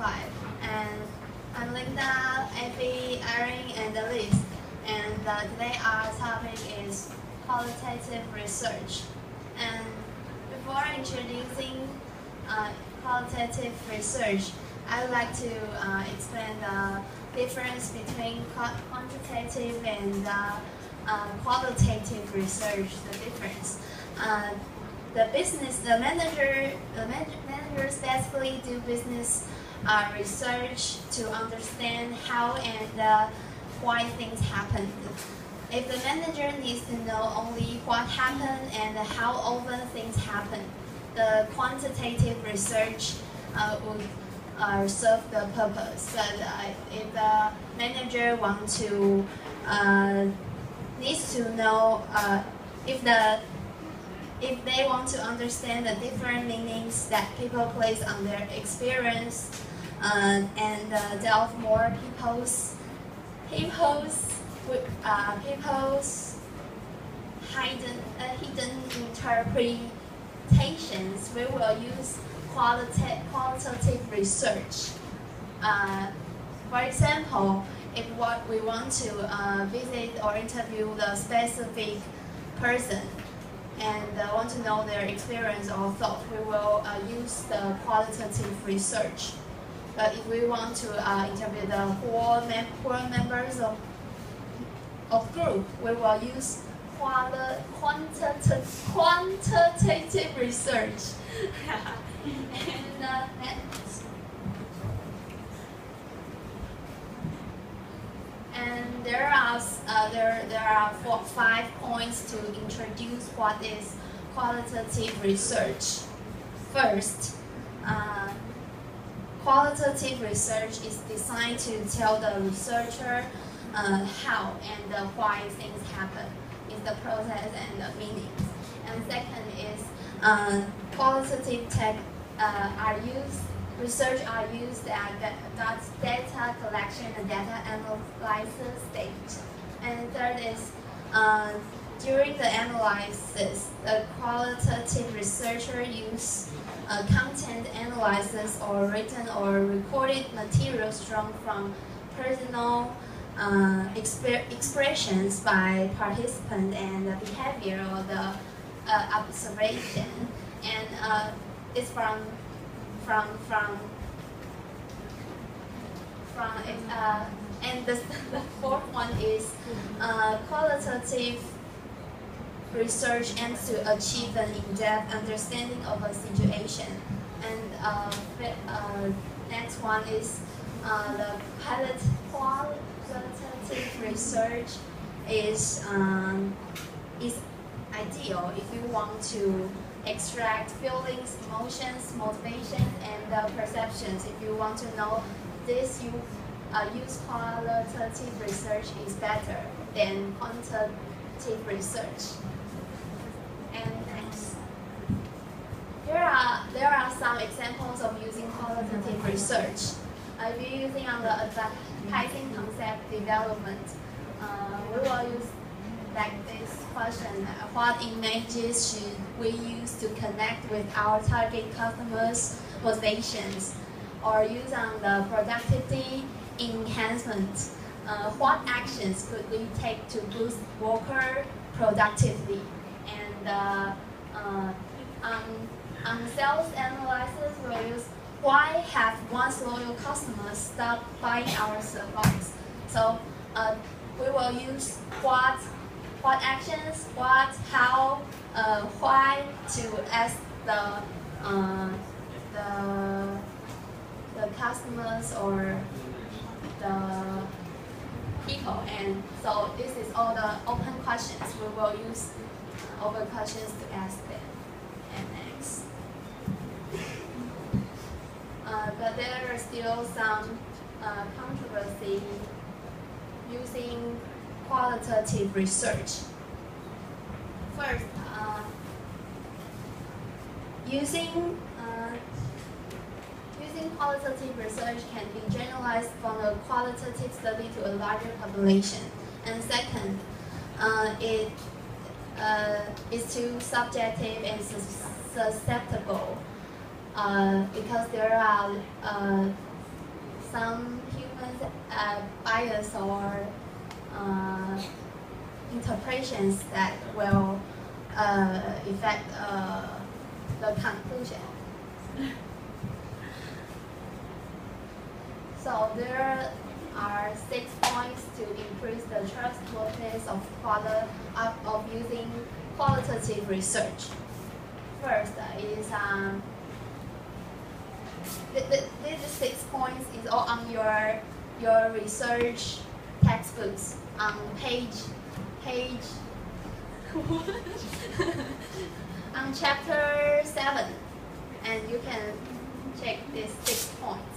5. And I'm Linda, Effie, Erin, and Elise. And today our topic is qualitative research. And before introducing qualitative research, I would like to explain the difference between quantitative and qualitative research. The difference. The managers basically do business research to understand how and why things happen. If the manager needs to know only what happened and how often things happen, the quantitative research would serve the purpose. But if the manager needs to know if they want to understand the different meanings that people place on their experience and delve more people's hidden interpretations, we will use qualitative research. For example, if we want to visit or interview the specific person and want to know their experience or thought, we will use the qualitative research. But if we want to interview the whole members of group, we will use quantitative research. And there are 5 points to introduce what is qualitative research. First, qualitative research is designed to tell the researcher how and why things happen, is the process and the meanings. And second is qualitative research are used at data collection and data analysis stage. And third is during the analysis, the qualitative researcher use content analysis or written or recorded materials drawn from personal expressions by participant and the behavior or the observation, and it's and the fourth one is qualitative research aims to achieve an in-depth understanding of a situation. And next one is the qualitative research is ideal if you want to extract feelings, emotions, motivations, and perceptions. If you want to know this, you use qualitative research is better than quantitative research. And next, there are some examples of using qualitative research. If you're using on the advertising concept development, we will use like this question: what images should we use to connect with our target customers' motivations? Or use on the productivity enhancement. What actions could we take to boost worker productivity? And on sales analysis, we'll use why have once loyal customers stopped buying our supplies? So we will use what actions, what, how, why to ask the customers or the people. And so this is all the open questions. We will use open questions to ask them. And next. But there is still some controversy using qualitative research. First, using qualitative research can be generalized from a qualitative study to a larger population. And second, it is too subjective and susceptible because there are some human bias or interpretations that will affect the conclusion. So there are 6 points to increase the trustworthiness of using qualitative research. First is these 6 points is all on your research textbooks on page on chapter 7, and you can check these 6 points.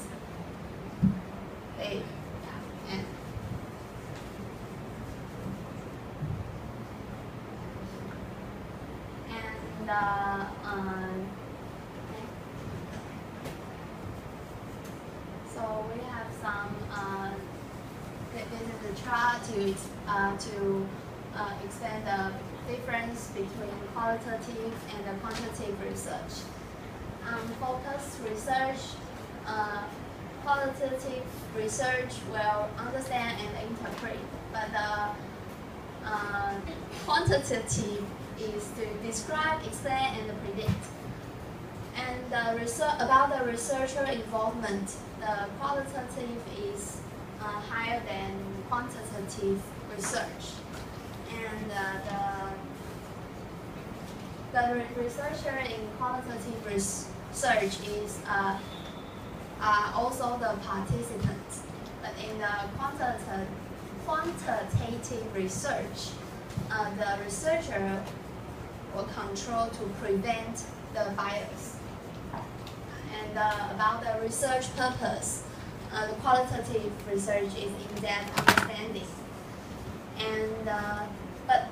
So we have some. This is the chart to explain the difference between qualitative and quantitative research. Focused research, qualitative research will understand and interpret, but quantitative is to describe, explain, and predict. And about the researcher involvement, the qualitative is higher than quantitative research. And the researcher in qualitative research is also the participants. But in the quantitative research, the researcher will control to prevent the bias. And about the research purpose, the qualitative research is in-depth understanding. And but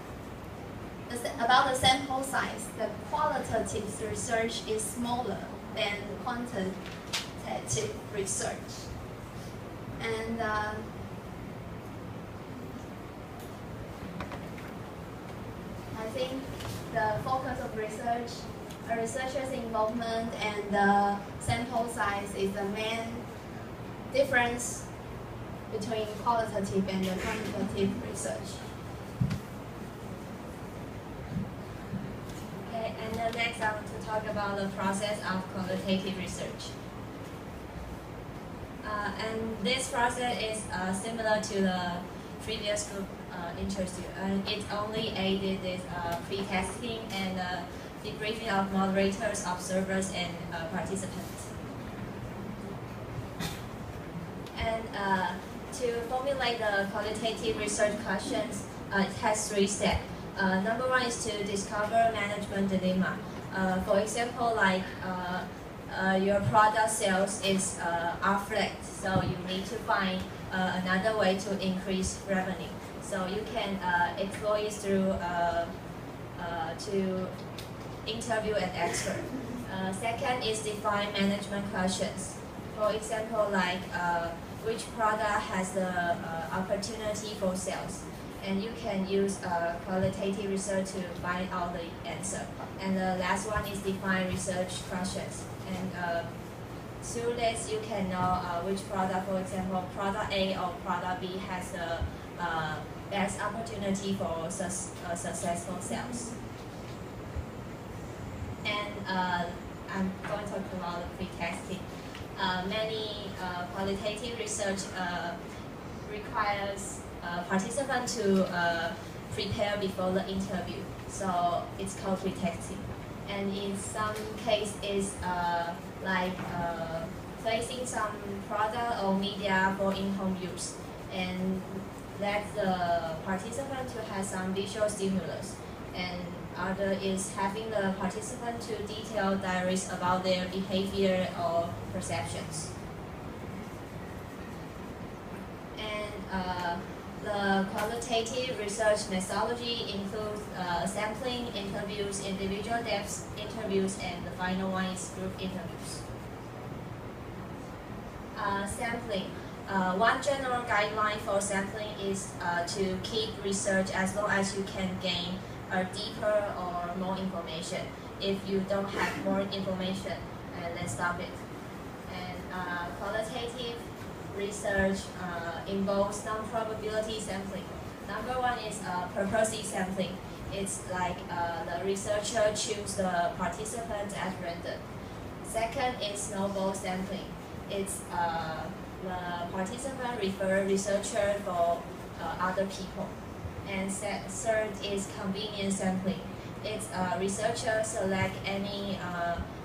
about the sample size, the qualitative research is smaller than quantitative research. And I think the focus of research, a researcher's involvement, and the sample size is the main difference between qualitative and the quantitative research. Okay, and then next I want to talk about the process of qualitative research. And this process is similar to the previous group interview, and it only aided with pre-testing and debriefing of moderators, observers, and participants. And to formulate the qualitative research questions, it has 3 steps. Number 1 is to discover management dilemma. For example, like your product sales is flat, so you need to find another way to increase revenue. So you can explore it through to interview an expert. Second is define management questions. For example, like which product has the opportunity for sales, and you can use qualitative research to find out the answer. And the last one is define research questions. And through this, you can know which product, for example, product A or product B has the best opportunity for successful sales. And I'm going to talk about the pre-testing. Many qualitative research requires participants to prepare before the interview, so it's called pre-testing. And in some cases, like placing some product or media for in-home use, and let the participant to have some visual stimulus. And other is having the participant to detail diaries about their behavior or perceptions. And the qualitative research methodology includes sampling, interviews, individual depth interviews, and the final one is group interviews. Sampling. One general guideline for sampling is to keep research as long as you can gain deeper or more information. If you don't have more information, then stop it. And qualitative research involves non-probability sampling. Number one is purposive sampling. It's like the researcher choose the participants at random. Second is snowball sampling. It's the participant refer researcher for other people. And third is convenience sampling. It's researcher select any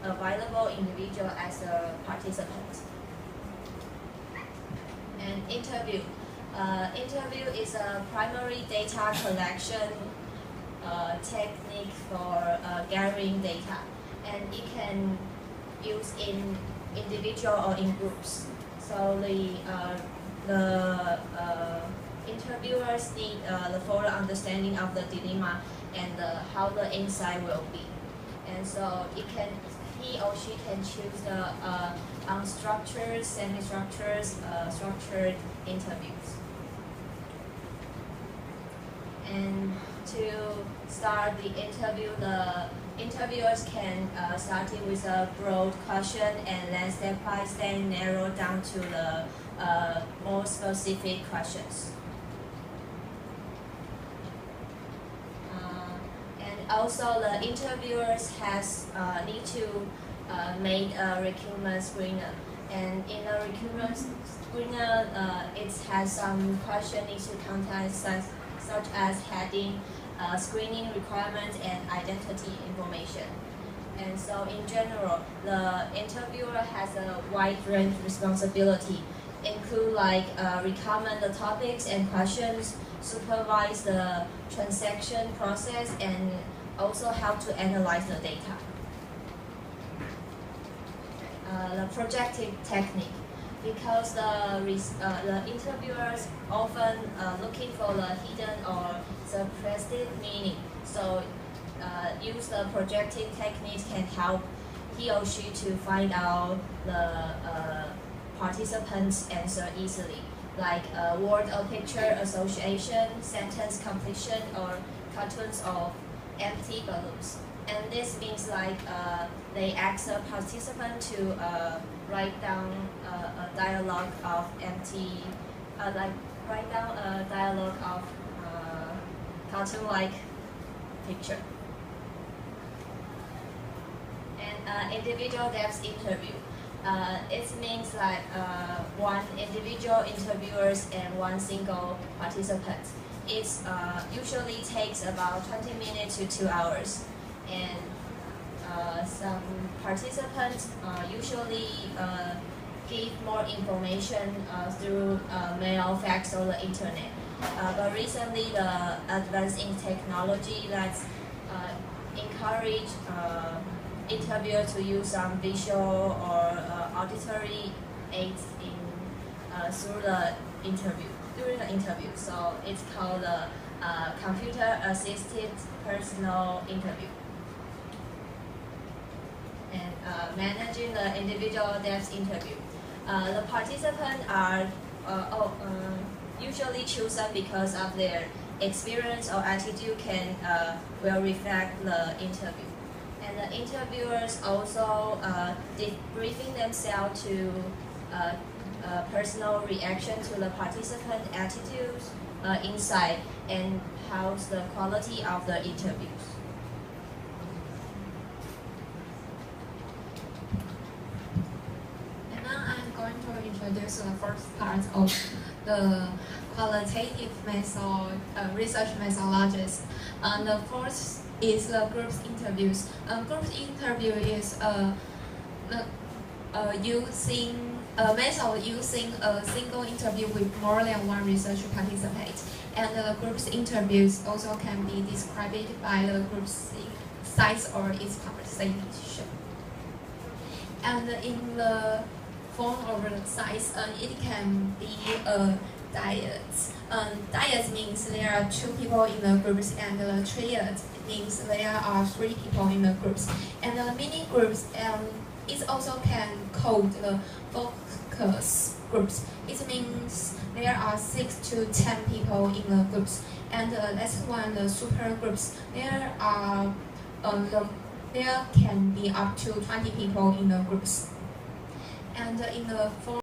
available individual as a participant. And interview. Interview is a primary data collection technique for gathering data, and it can use in individual or in groups. So the interviewers need the full understanding of the dilemma and how the insight will be, and so he or she can choose the unstructured, semi-structured, structured interviews. And to start the interview, the interviewers can start it with a broad question and then step by step narrow down to the more specific questions. And also the interviewers need to make a recruitment screener. And in the recruitment screener, it has some questions need to contain such as heading, screening requirements, and identity information. And so in general, the interviewer has a wide range of responsibility, include like recommend the topics and questions, supervise the transaction process, and also help to analyze the data. The projective technique. Because the interviewers often looking for the hidden or suppressed meaning, so use the projective technique can help he or she to find out the participants' answer easily, like word or picture association, sentence completion, or cartoons of empty balloons. And this means like they ask a participant to write down a dialogue of empty, write down a dialogue of cartoon-like picture. And individual depth interview. It means like one individual interviewers and one single participant. It usually takes about 20 minutes to 2 hours. And some participants usually give more information through mail, fax, or the internet. But recently, the advance in technology that's encourage interviewers to use some visual or auditory aids through the interview, during the interview. So it's called the computer-assisted personal interview. And managing the individual depth interview. The participants are usually chosen because of their experience or attitude will reflect the interview. And the interviewers also debriefing themselves to personal reaction to the participant attitudes, insight, and how's the quality of the interviews. Introduce the first part of the qualitative method, research methodologies. The first is the group interviews. Group interview is using a method using a single interview with more than one research participant. And the group interviews also can be described by the group size or its conversation. And in the form or the size, it can be a dyad. Dyad means there are 2 people in the groups, and the triad means there are 3 people in the groups. And the mini groups, it also can code the focus groups. It means there are 6 to 10 people in the groups. And the last one, the super groups, there can be up to 20 people in the groups. And in the form